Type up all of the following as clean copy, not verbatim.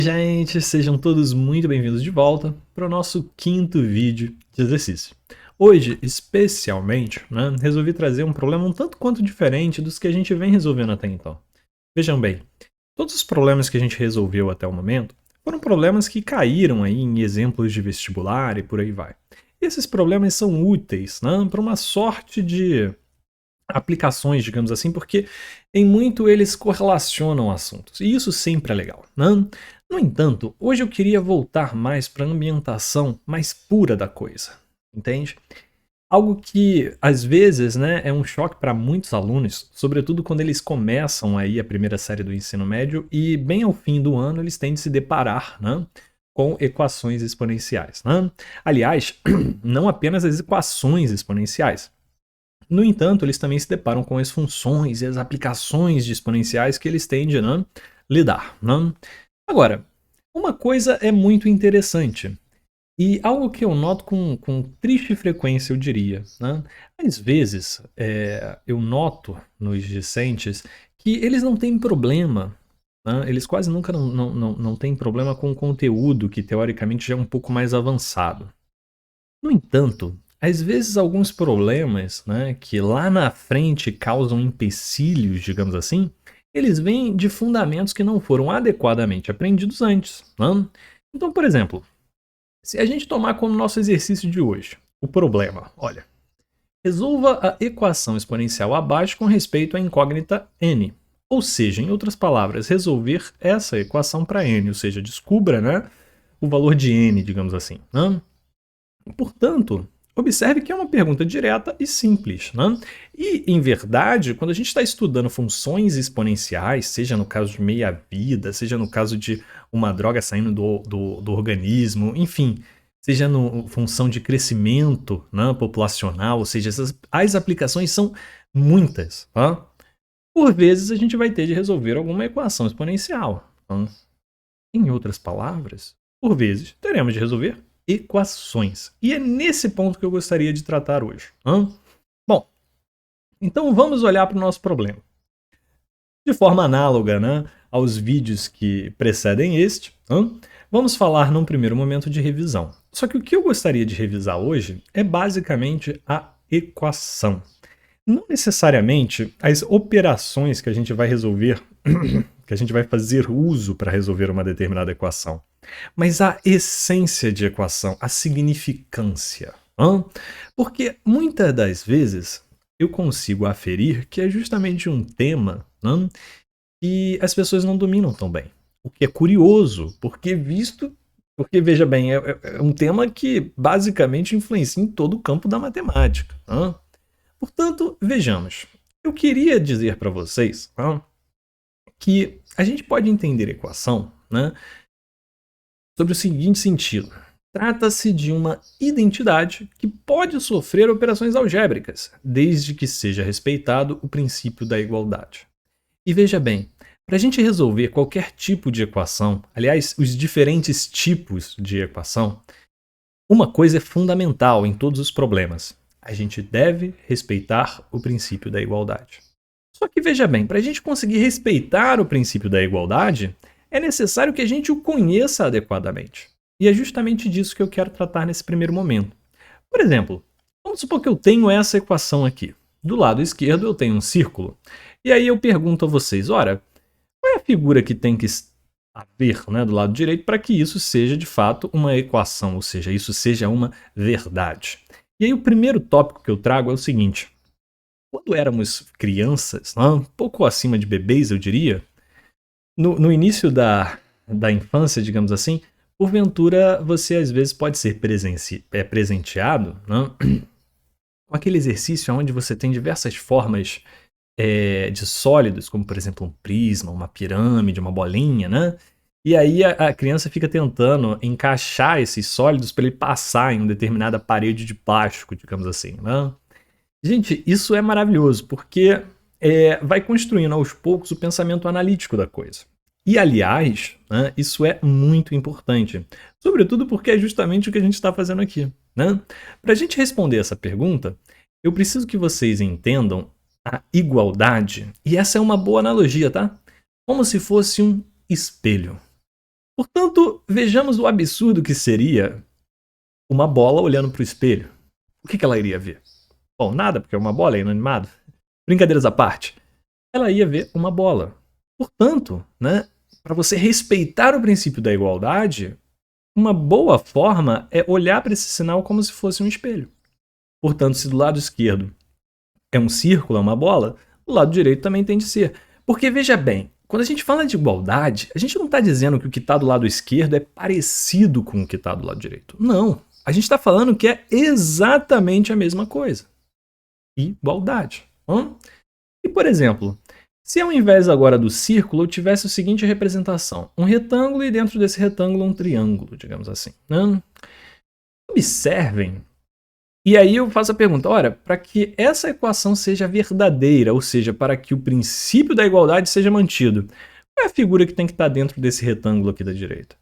Gente, sejam todos muito bem-vindos de volta para o nosso quinto vídeo de exercício. Hoje, especialmente, resolvi trazer um problema um tanto quanto diferente dos que a gente vem resolvendo até então. Vejam bem, todos os problemas que a gente resolveu até o momento foram problemas que caíram aí em exemplos de vestibular e por aí vai. E esses problemas são úteis, para uma sorte de aplicações, digamos assim, porque em muito eles correlacionam assuntos, e isso sempre é legal, No entanto, hoje eu queria voltar mais para a ambientação mais pura da coisa, entende? Algo que, às vezes, é um choque para muitos alunos, sobretudo quando eles começam aí a primeira série do ensino médio e bem ao fim do ano eles têm de se deparar, com equações exponenciais, Aliás, não apenas as equações exponenciais, no entanto, eles também se deparam com as funções e as aplicações de exponenciais que eles têm de lidar. Agora, uma coisa é muito interessante, e algo que eu noto com triste frequência, eu diria. Às vezes, eu noto nos discentes que eles não têm problema, eles quase nunca não têm problema com o conteúdo que teoricamente já é um pouco mais avançado. No entanto, às vezes alguns problemas, que lá na frente causam empecilhos, digamos assim, eles vêm de fundamentos que não foram adequadamente aprendidos antes. Então, por exemplo, se a gente tomar como nosso exercício de hoje o problema, olha, resolva a equação exponencial abaixo com respeito à incógnita n. Ou seja, em outras palavras, resolver essa equação para n, ou seja, descubra o valor de n, digamos assim. Portanto, observe que é uma pergunta direta e simples. E, em verdade, quando a gente está estudando funções exponenciais, seja no caso de meia-vida, seja no caso de uma droga saindo do organismo, enfim, seja no função de crescimento populacional, ou seja, as aplicações são muitas. Por vezes, a gente vai ter de resolver alguma equação exponencial. Em outras palavras, por vezes, teremos de resolver equações. E é nesse ponto que eu gostaria de tratar hoje. Bom, então vamos olhar para o nosso problema. De forma análoga aos vídeos que precedem este, vamos falar num primeiro momento de revisão. Só que o que eu gostaria de revisar hoje é basicamente a equação. Não necessariamente as operações que a gente vai resolver, que a gente vai fazer uso para resolver uma determinada equação, mas a essência de equação, a significância. Porque muitas das vezes eu consigo aferir que é justamente um tema que as pessoas não dominam tão bem. O que é curioso, porque veja bem, é um tema que basicamente influencia em todo o campo da matemática. Portanto, vejamos. Eu queria dizer para vocês que a gente pode entender equação sobre o seguinte sentido. Trata-se de uma identidade que pode sofrer operações algébricas, desde que seja respeitado o princípio da igualdade. E veja bem, para a gente resolver qualquer tipo de equação, aliás, os diferentes tipos de equação, uma coisa é fundamental em todos os problemas. A gente deve respeitar o princípio da igualdade. Só que veja bem, para a gente conseguir respeitar o princípio da igualdade, é necessário que a gente o conheça adequadamente. E é justamente disso que eu quero tratar nesse primeiro momento. Por exemplo, vamos supor que eu tenho essa equação aqui. Do lado esquerdo eu tenho um círculo. E aí eu pergunto a vocês, ora, qual é a figura que tem que haver do lado direito para que isso seja de fato uma equação, ou seja, isso seja uma verdade? E aí o primeiro tópico que eu trago é o seguinte. Quando éramos crianças, um pouco acima de bebês, eu diria, no início da infância, digamos assim, porventura você às vezes pode ser presenteado com aquele exercício onde você tem diversas formas de sólidos, como por exemplo um prisma, uma pirâmide, uma bolinha, E aí a criança fica tentando encaixar esses sólidos para ele passar em uma determinada parede de plástico, digamos assim, Gente, isso é maravilhoso, porque vai construindo aos poucos o pensamento analítico da coisa. E, aliás, isso é muito importante, sobretudo porque é justamente o que a gente está fazendo aqui. Para a gente responder essa pergunta, eu preciso que vocês entendam a igualdade, e essa é uma boa analogia, tá? Como se fosse um espelho. Portanto, vejamos o absurdo que seria uma bola olhando para o espelho. O que ela iria ver? Bom, nada, porque é uma bola, é inanimado. Brincadeiras à parte. Ela ia ver uma bola. Portanto, né, para você respeitar o princípio da igualdade, uma boa forma é olhar para esse sinal como se fosse um espelho. Portanto, se do lado esquerdo é um círculo, é uma bola, do lado direito também tem de ser. Porque veja bem, quando a gente fala de igualdade, a gente não está dizendo que o que está do lado esquerdo é parecido com o que está do lado direito. Não. A gente está falando que é exatamente a mesma coisa. Igualdade. E, por exemplo, se ao invés agora do círculo eu tivesse a seguinte representação: um retângulo e dentro desse retângulo um triângulo, digamos assim. Observem. E aí eu faço a pergunta, ora, para que essa equação seja verdadeira, ou seja, para que o princípio da igualdade seja mantido, qual é a figura que tem que estar dentro desse retângulo aqui da direita?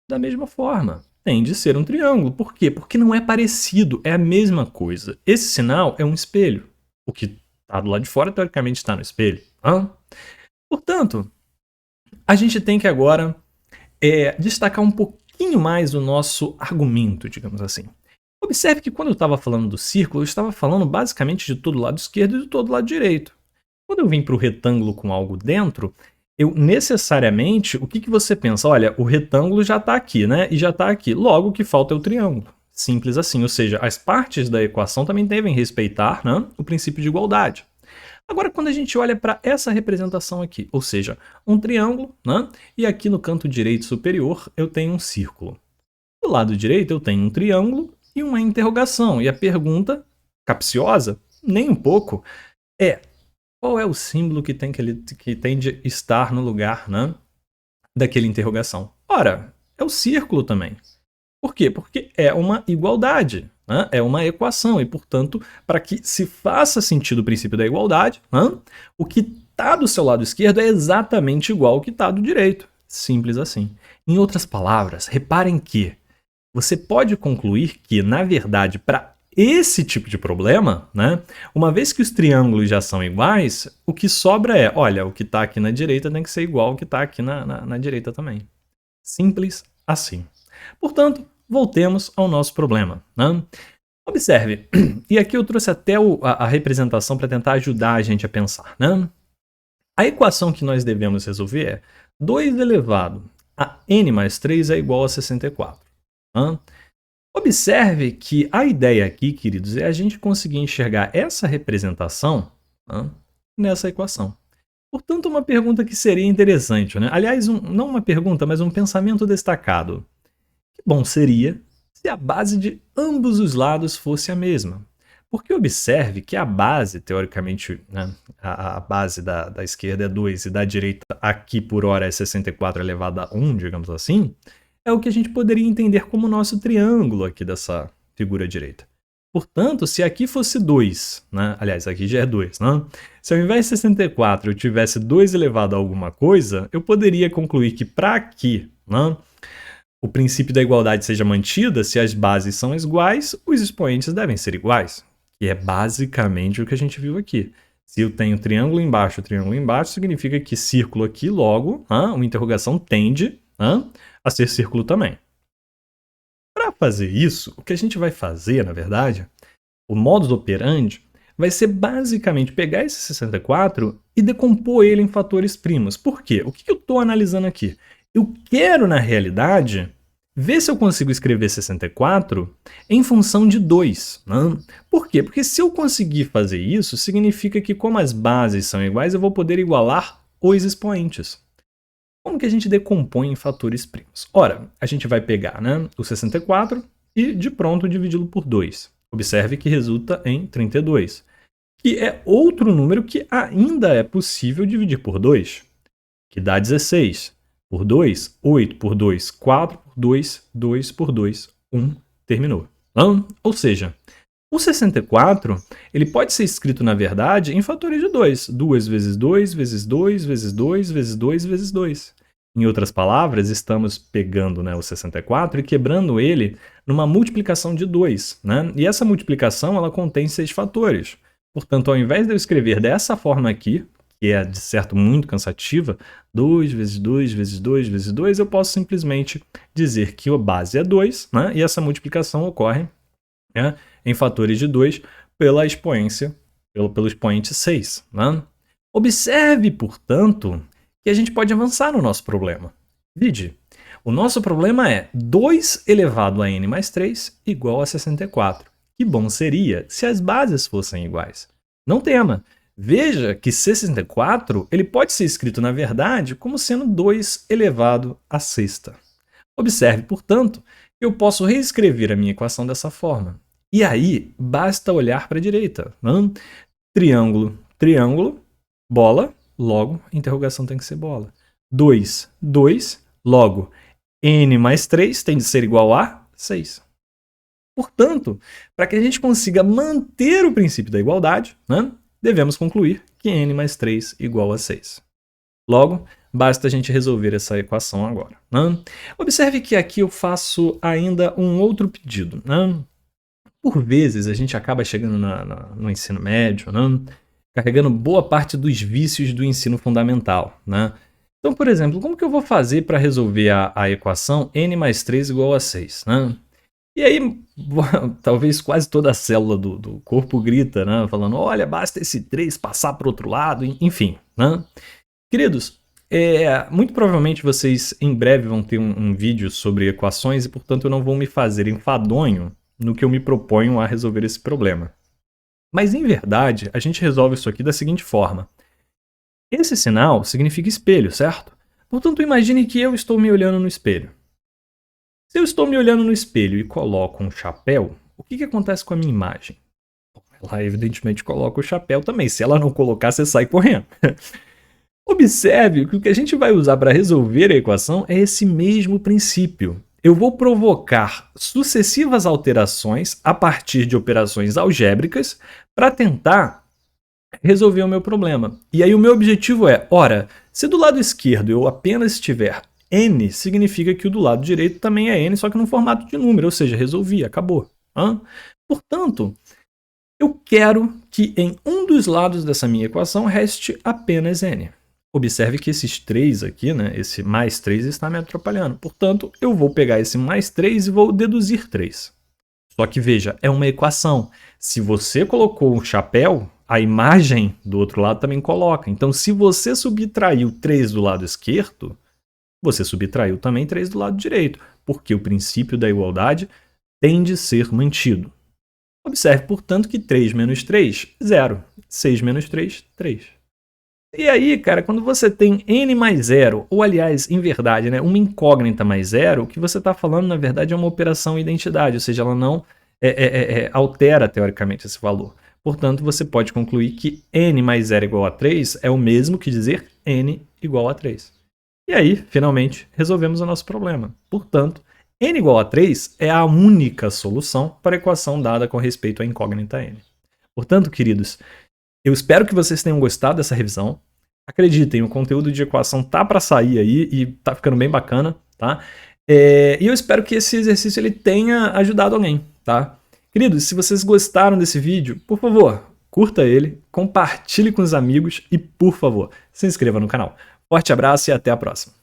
Da mesma forma, tem de ser um triângulo. Por quê? Porque não é parecido, é a mesma coisa. Esse sinal é um espelho. O que está do lado de fora, teoricamente, está no espelho. Portanto, a gente tem que agora destacar um pouquinho mais o nosso argumento, digamos assim. Observe que quando eu estava falando do círculo, eu estava falando basicamente de todo lado esquerdo e de todo lado direito. Quando eu vim para o retângulo com algo dentro, eu necessariamente, o que você pensa? Olha, o retângulo já está aqui, né? E já está aqui. Logo, o que falta é o triângulo. Simples assim. Ou seja, as partes da equação também devem respeitar, né, o princípio de igualdade. Agora, quando a gente olha para essa representação aqui, ou seja, um triângulo, né? E aqui no canto direito superior eu tenho um círculo. Do lado direito eu tenho um triângulo e uma interrogação. E a pergunta, capciosa, nem um pouco, é: qual é o símbolo que tem de estar no lugar, né, daquela interrogação? Ora, é o círculo também. Por quê? Porque é uma igualdade, né? É uma equação. E, portanto, para que se faça sentido o princípio da igualdade, né, o que está do seu lado esquerdo é exatamente igual ao que está do direito. Simples assim. Em outras palavras, reparem que você pode concluir que, na verdade, para esse tipo de problema, né, uma vez que os triângulos já são iguais, o que sobra é, olha, o que está aqui na direita tem que ser igual ao que está aqui na direita também. Simples assim. Portanto, voltemos ao nosso problema. Né? Observe, e aqui eu trouxe até a representação para tentar ajudar a gente a pensar. Né? A equação que nós devemos resolver é 2 elevado a n mais 3 é igual a 64. Observe que a ideia aqui, queridos, é a gente conseguir enxergar essa representação nessa equação. Portanto, uma pergunta que seria interessante, né? Aliás, não uma pergunta, mas um pensamento destacado. Que bom seria se a base de ambos os lados fosse a mesma. Porque observe que a base, teoricamente, né, a base da esquerda é 2 e da direita aqui por hora é 64 elevado a 1, digamos assim, é o que a gente poderia entender como o nosso triângulo aqui dessa figura direita. Portanto, se aqui fosse 2, né? Aliás, aqui já é 2, né? Se ao invés de 64 eu tivesse 2 elevado a alguma coisa, eu poderia concluir que para que, né, o princípio da igualdade seja mantido, se as bases são iguais, os expoentes devem ser iguais. Que é basicamente o que a gente viu aqui. Se eu tenho triângulo embaixo, significa que círculo aqui, logo, uma interrogação tende a ser círculo também. Para fazer isso, o que a gente vai fazer, na verdade, o modus operandi, vai ser basicamente pegar esse 64 e decompor ele em fatores primos. Por quê? O que eu estou analisando aqui? Eu quero, na realidade, ver se eu consigo escrever 64 em função de 2. Né? Por quê? Porque se eu conseguir fazer isso, significa que como as bases são iguais, eu vou poder igualar os expoentes. Como que a gente decompõe em fatores primos? Ora, a gente vai pegar, né, o 64 e de pronto dividi-lo por 2. Observe que resulta em 32, que é outro número que ainda é possível dividir por 2, que dá 16. Por 2, 8 por 2, 4 por 2, 2 por 2, 1, terminou. Ou seja, o 64 ele pode ser escrito, na verdade, em fatores de 2. 2 vezes 2, vezes 2, vezes 2, vezes 2, vezes 2. Em outras palavras, estamos pegando, né, o 64 e quebrando ele numa multiplicação de 2. Né? E essa multiplicação ela contém 6 fatores. Portanto, ao invés de eu escrever dessa forma aqui, que é, de certo, muito cansativa, 2 vezes 2 vezes 2 vezes 2, eu posso simplesmente dizer que a base é 2, né? E essa multiplicação ocorre, né, em fatores de 2 pela expoência, pelo expoente 6. Né? Observe, portanto, que a gente pode avançar no nosso problema. Vide, o nosso problema é 2 elevado a n mais 3 igual a 64. Que bom seria se as bases fossem iguais. Não tema, veja que 64 ele pode ser escrito, na verdade, como sendo 2 elevado a sexta. Observe, portanto, que eu posso reescrever a minha equação dessa forma. E aí, basta olhar para a direita. Né? Triângulo, triângulo, bola, logo, interrogação tem que ser bola. 2, 2, logo, n mais 3 tem de ser igual a 6. Portanto, para que a gente consiga manter o princípio da igualdade, né, devemos concluir que n mais 3 igual a 6. Logo, basta a gente resolver essa equação agora. Né? Observe que aqui eu faço ainda um outro pedido. Né? Por vezes, a gente acaba chegando no ensino médio, né, carregando boa parte dos vícios do ensino fundamental. Né? Então, por exemplo, como que eu vou fazer para resolver a equação n mais 3 igual a 6? Né? E aí, talvez quase toda a célula do corpo grita, né, falando, olha, basta esse 3 passar para o outro lado, enfim. Né? Queridos, muito provavelmente vocês em breve vão ter um vídeo sobre equações e, portanto, eu não vou me fazer enfadonho no que eu me proponho a resolver esse problema. Mas, em verdade, a gente resolve isso aqui da seguinte forma. Esse sinal significa espelho, certo? Portanto, imagine que eu estou me olhando no espelho. Se eu estou me olhando no espelho e coloco um chapéu, o que acontece com a minha imagem? Ela, evidentemente, coloca o chapéu também. Se ela não colocar, você sai correndo. Observe que o que a gente vai usar para resolver a equação é esse mesmo princípio. Eu vou provocar sucessivas alterações a partir de operações algébricas para tentar resolver o meu problema. E aí o meu objetivo é, ora, se do lado esquerdo eu apenas tiver n, significa que o do lado direito também é n, só que no formato de número, ou seja, resolvi, acabou. Portanto, eu quero que em um dos lados dessa minha equação reste apenas n. Observe que esses 3 aqui, né, esse mais 3 está me atrapalhando. Portanto, eu vou pegar esse mais 3 e vou deduzir 3. Só que veja, é uma equação. Se você colocou um chapéu, a imagem do outro lado também coloca. Então, se você subtraiu 3 do lado esquerdo, você subtraiu também 3 do lado direito, porque o princípio da igualdade tem de ser mantido. Observe, portanto, que 3 menos 3, 0. 6 menos 3, 3. E aí, cara, quando você tem n mais 0, ou aliás, em verdade, né, uma incógnita mais 0, o que você está falando, na verdade, é uma operação identidade, ou seja, ela não altera, teoricamente, esse valor. Portanto, você pode concluir que n mais 0 igual a 3 é o mesmo que dizer n igual a 3. E aí, finalmente, resolvemos o nosso problema. Portanto, n igual a 3 é a única solução para a equação dada com respeito à incógnita n. Portanto, queridos, eu espero que vocês tenham gostado dessa revisão. Acreditem, o conteúdo de equação tá para sair aí e tá ficando bem bacana, tá? E eu espero que esse exercício ele tenha ajudado alguém, tá? Queridos, se vocês gostaram desse vídeo, por favor, curta ele, compartilhe com os amigos e, por favor, se inscreva no canal. Forte abraço e até a próxima.